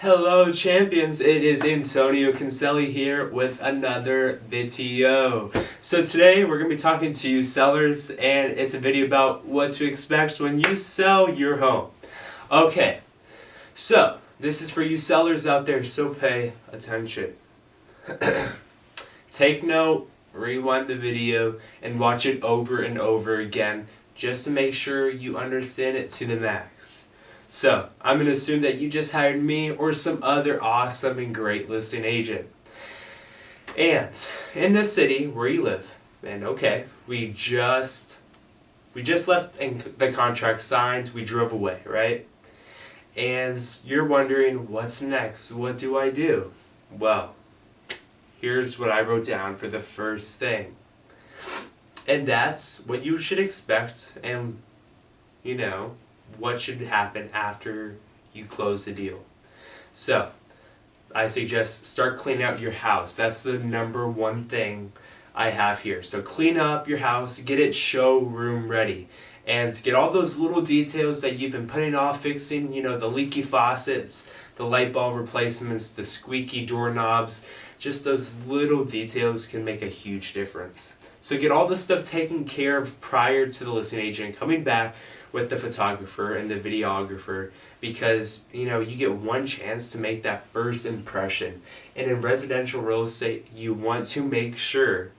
Hello champions, it is Antonio Cancelli here with another video. So today we're going to be talking to you sellers, and it's a video about what to expect when you sell your home. Okay, so this is for you sellers out there, so pay attention. Take note, rewind the video, and watch it over and over again just to make sure you understand it to the max. So, I'm going to assume that you just hired me or some other awesome and great listing agent. And in this city where you live, and okay, we just left and the contract signed, we drove away, right? And you're wondering, what's next? What do I do? Well, here's what I wrote down for the first thing. And that's what you should expect, and what should happen after you close the deal. So, I suggest start cleaning out your house. That's the number one thing I have here. So clean up your house, get it showroom ready, and get all those little details that you've been putting off fixing, the leaky faucets, the light bulb replacements, the squeaky doorknobs. Just those little details can make a huge difference. So get all this stuff taken care of prior to the listing agent coming back with the photographer and the videographer, because you get one chance to make that first impression. And in residential real estate, you want to make sure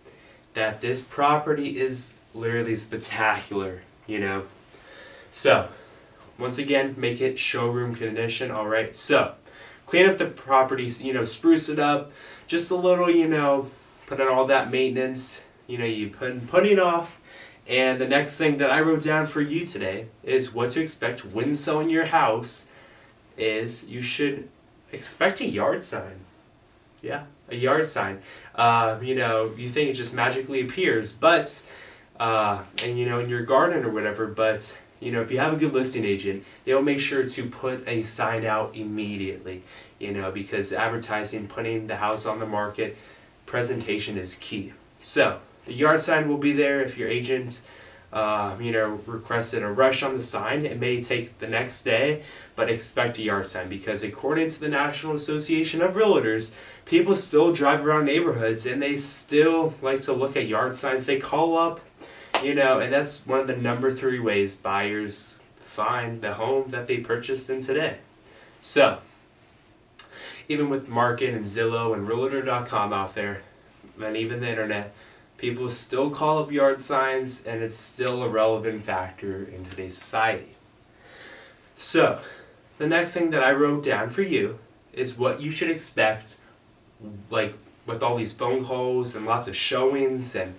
that this property is literally spectacular, So, once again, make it showroom condition, alright? So, clean up the property, spruce it up, just a little, put in all that maintenance, you putting off. And the next thing that I wrote down for you today is what to expect when selling your house is you should expect a yard sign. Yeah, a yard sign. You think it just magically appears, but, in your garden or whatever, but, if you have a good listing agent, they'll make sure to put a sign out immediately, because advertising, putting the house on the market, presentation is key. So, the yard sign will be there. If your agent, requested a rush on the sign, it may take the next day, but expect a yard sign, because according to the National Association of Realtors, people still drive around neighborhoods and they still like to look at yard signs. They call up, and that's one of the number 3 ways buyers find the home that they purchased in today. So, even with Market and Zillow and Realtor.com out there, and even the internet, people still call up yard signs, and it's still a relevant factor in today's society. So, the next thing that I wrote down for you is what you should expect, like with all these phone calls and lots of showings, and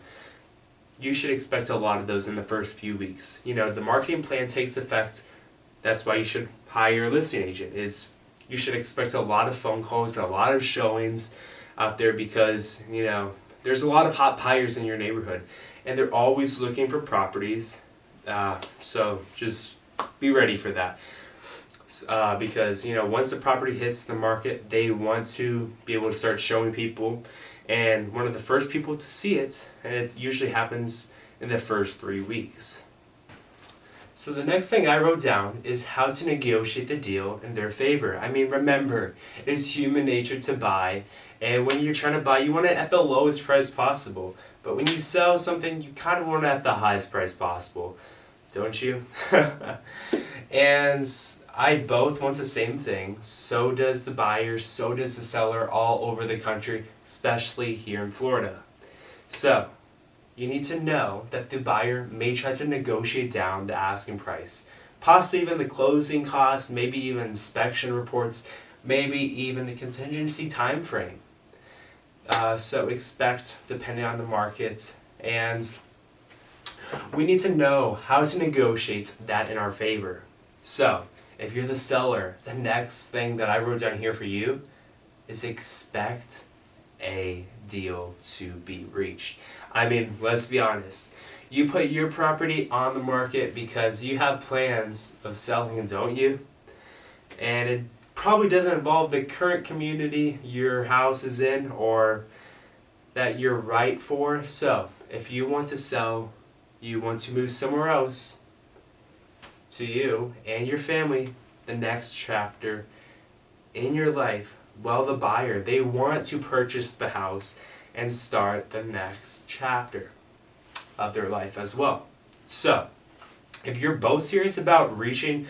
you should expect a lot of those in the first few weeks. The marketing plan takes effect. That's why you should hire a listing agent. You should expect a lot of phone calls, a lot of showings out there, because, there's a lot of hot buyers in your neighborhood, and they're always looking for properties. So just be ready for that. Because, once the property hits the market, they want to be able to start showing people. And one of the first people to see it, and it usually happens in the first 3 weeks. So the next thing I wrote down is how to negotiate the deal in their favor. Remember, it's human nature to buy, and when you're trying to buy, you want it at the lowest price possible. But when you sell something, you kind of want it at the highest price possible, don't you? And I both want the same thing. So does the buyer, so does the seller, all over the country, especially here in Florida. So, you need to know that the buyer may try to negotiate down the asking price, possibly even the closing costs, maybe even inspection reports, maybe even the contingency time frame. So expect, depending on the market, and we need to know how to negotiate that in our favor. So, if you're the seller, the next thing that I wrote down here for you is expect a deal to be reached. Let's be honest. You put your property on the market because you have plans of selling, don't you? And it probably doesn't involve the current community your house is in or that you're right for. So, if you want to sell, you want to move somewhere else, to you and your family, the next chapter in your life, well, the buyer, they want to purchase the house and start the next chapter of their life as well. So, if you're both serious about reaching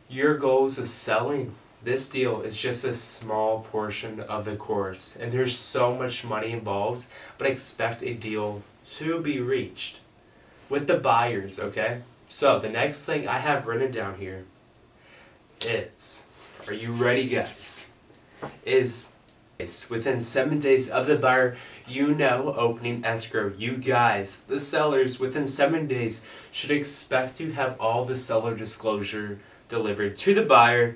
your goals of selling, this deal is just a small portion of the course, and there's so much money involved, but expect a deal to be reached with the buyers, okay? So, the next thing I have written down here is, are you ready, guys? Is within 7 days of the buyer, opening escrow. You guys, the sellers, within 7 days should expect to have all the seller disclosure delivered to the buyer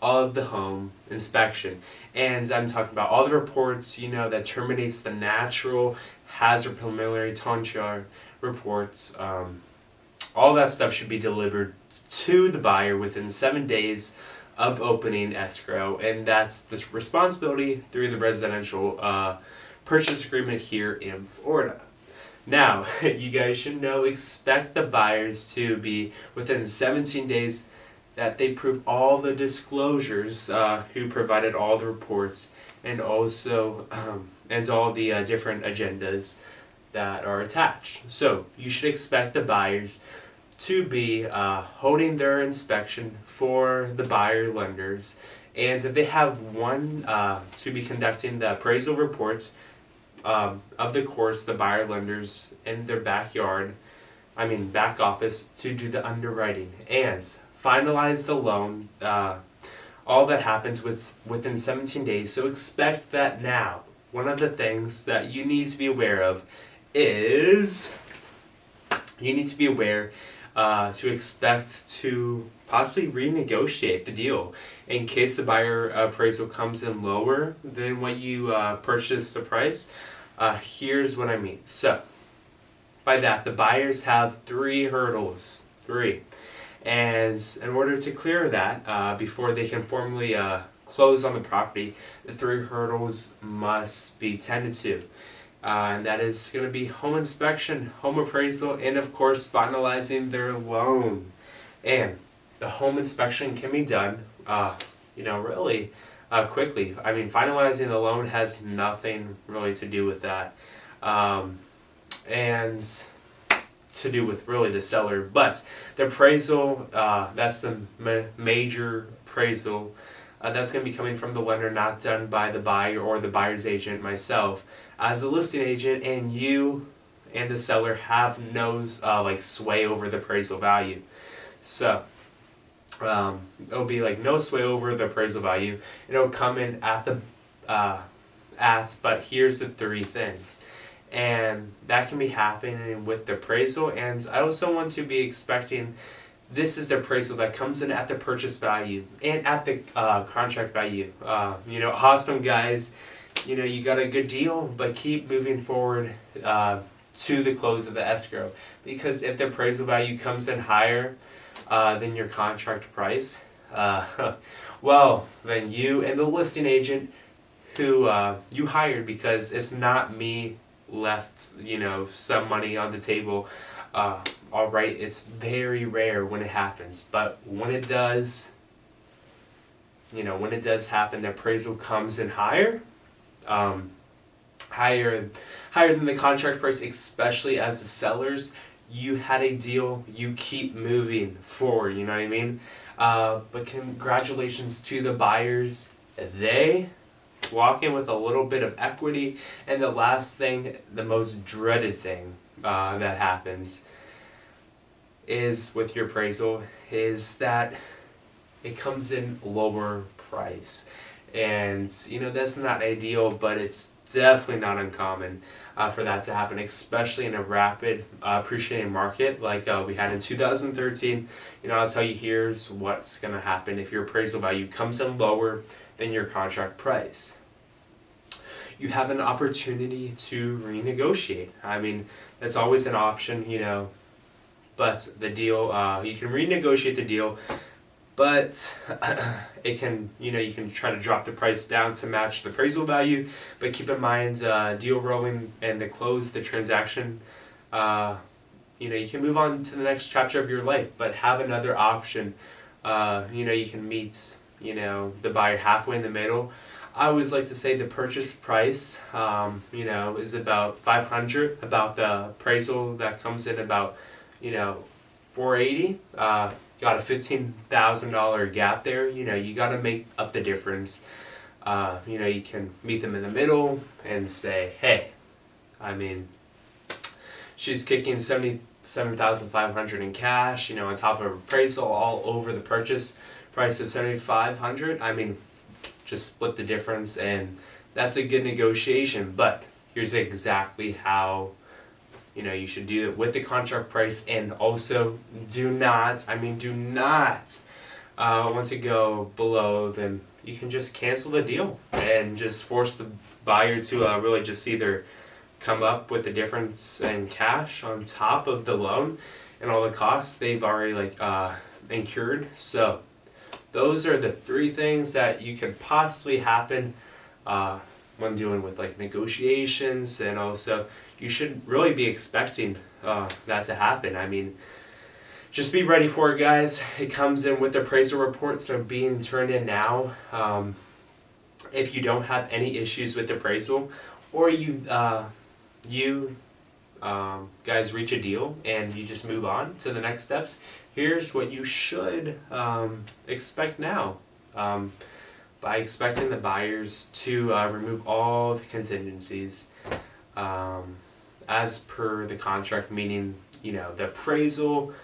of the home inspection. And I'm talking about all the reports, that terminates the natural hazard preliminary tonsure reports. All that stuff should be delivered to the buyer within 7 days of opening escrow, and that's the responsibility through the residential purchase agreement here in Florida. Now, you guys should expect the buyers to be within 17 days that they prove all the disclosures, who provided all the reports, and also and all the different agendas that are attached. So you should expect the buyers to be holding their inspection for the buyer lenders, and if they have one, to be conducting the appraisal report of the course, the buyer lenders in their back office to do the underwriting and finalize the loan. All that happens within 17 days. So expect that now. One of the things that you need to be aware of is to expect to possibly renegotiate the deal in case the buyer appraisal comes in lower than what you purchased the price. Here's what I mean. So, by that, the buyers have 3 hurdles. 3. And in order to clear that, before they can formally close on the property, the 3 hurdles must be tended to. And that is going to be home inspection, home appraisal, and of course finalizing their loan. And the home inspection can be done, really quickly. Finalizing the loan has nothing really to do with that, and to do with really the seller. But the appraisal, that's the major appraisal. That's going to be coming from the lender, not done by the buyer or the buyer's agent, myself, as a listing agent, and you and the seller have no sway over the appraisal value. So it'll be no sway over the appraisal value. It'll come in but here's the 3 things. And that can be happening with the appraisal, and I also want to be expecting this is the appraisal that comes in at the purchase value and at the contract value. Awesome, guys. You got a good deal, but keep moving forward to the close of the escrow. Because if the appraisal value comes in higher than your contract price, well, then you and the listing agent who you hired, because it's not me left, some money on the table. All right, it's very rare when it happens, but when it does, happen, the appraisal comes in higher than the contract price, especially as the sellers. You had a deal, you keep moving forward, you know what I mean? But congratulations to the buyers. They walk in with a little bit of equity, and the last thing, the most dreaded thing that happens is with your appraisal is that it comes in lower price. And that's not ideal, but it's definitely not uncommon for that to happen, especially in a rapid appreciating market like we had in 2013. I'll tell you, here's what's going to happen if your appraisal value comes in lower than your contract price. You have an opportunity to renegotiate. That's always an option, but the deal, you can renegotiate the deal, but it can, you can try to drop the price down to match the appraisal value, but keep in mind, deal rolling and to close the transaction, you can move on to the next chapter of your life, but have another option. You can meet, the buyer halfway in the middle. I always like to say the purchase price, is about 500. About the appraisal that comes in about, 480. Got a $15,000 gap there. You got to make up the difference. You can meet them in the middle and say, hey, she's kicking 77,500 in cash. On top of appraisal, all over the purchase price of 7,500. Just split the difference, and that's a good negotiation. But here's exactly how you should do it with the contract price. And also do not want to go below, then you can just cancel the deal and just force the buyer to really just either come up with the difference in cash on top of the loan and all the costs they've already incurred. So those are the 3 things that you can possibly happen when dealing with negotiations, and also you should really be expecting that to happen. Just be ready for it, guys. It comes in with appraisal reports are being turned in now. If you don't have any issues with appraisal, or you guys reach a deal and you just move on to the next steps, here's what you should expect now. By expecting the buyers to remove all the contingencies as per the contract, meaning the appraisal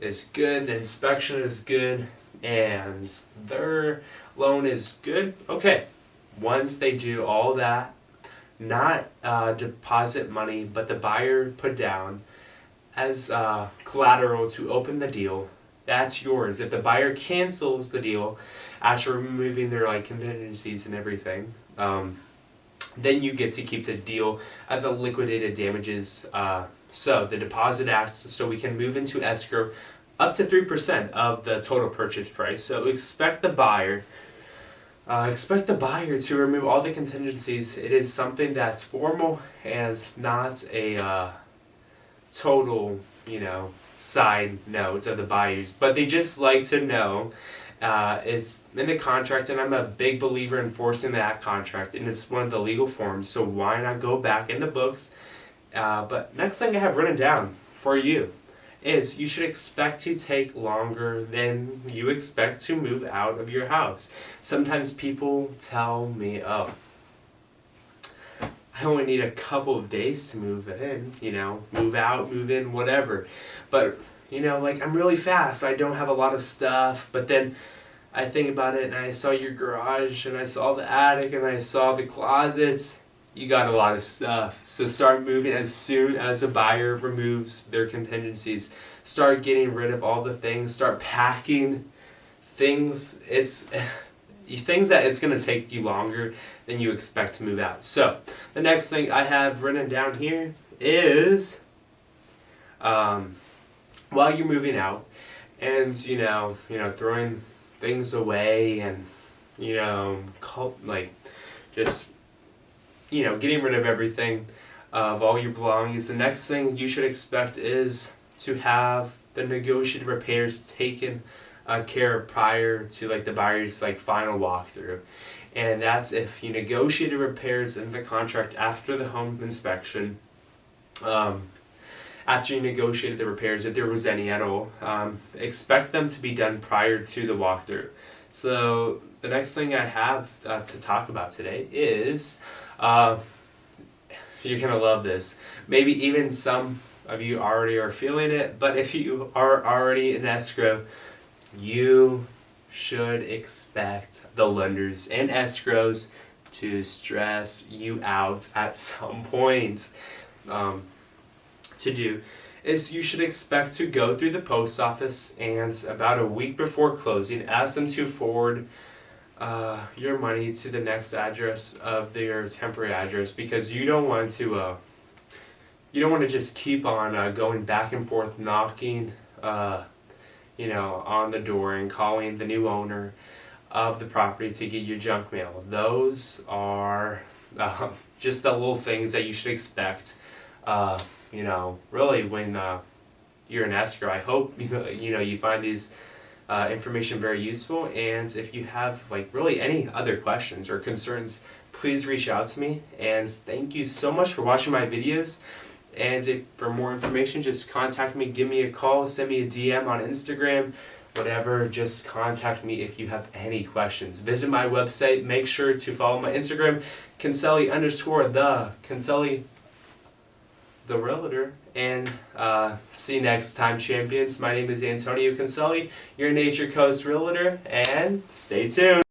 is good, the inspection is good, and their loan is good. Okay, once they do all that, not deposit money, but the buyer put down as collateral to open the deal, that's yours. If the buyer cancels the deal after removing their contingencies and everything, then you get to keep the deal as a liquidated damages. So the deposit acts so we can move into escrow up to 3% of the total purchase price. So expect the buyer to remove all the contingencies. It is something that's formal and not a total, side note of the buyers. But they just like to know it's in the contract, and I'm a big believer in enforcing that contract, and it's one of the legal forms. So why not go back in the books? But next thing I have written down for you is you should expect to take longer than you expect to move out of your house. Sometimes people tell me, oh, I only need a couple of days to move in, move out, move in, whatever. But, I'm really fast. I don't have a lot of stuff. But then I think about it, and I saw your garage, and I saw the attic, and I saw the closets. You got a lot of stuff. So start moving as soon as the buyer removes their contingencies. Start getting rid of all the things. Start packing things. It's things that it's going to take you longer than you expect to move out. So the next thing I have written down here is while you're moving out and throwing things away and just getting rid of everything, of all your belongings, the next thing you should expect is to have the negotiated repairs taken care of prior to the buyer's final walkthrough. And that's if you negotiated repairs in the contract after the home inspection, after you negotiated the repairs, if there was any at all, expect them to be done prior to the walkthrough. So the next thing I have to talk about today is you're going to love this. Maybe even some of you already are feeling it, but if you are already in escrow, you should expect the lenders and escrows to stress you out at some point. To do is you should expect to go through the post office and about a week before closing, ask them to forward your money to the next address of their temporary address, because you don't want to just keep on going back and forth knocking on the door and calling the new owner of the property to get your junk mail. Those are just the little things that you should expect really when you're in escrow. I hope you find these information very useful. And if you have like really any other questions or concerns, please reach out to me. And thank you so much for watching my videos. And if for more information, just contact me, give me a call, send me a DM on Instagram, whatever. Just contact me if you have any questions. Visit my website. Make sure to follow my Instagram, Kinseli_ the realtor. And see you next time, champions. My name is Antonio Kinseli, your Nature Coast realtor, and stay tuned.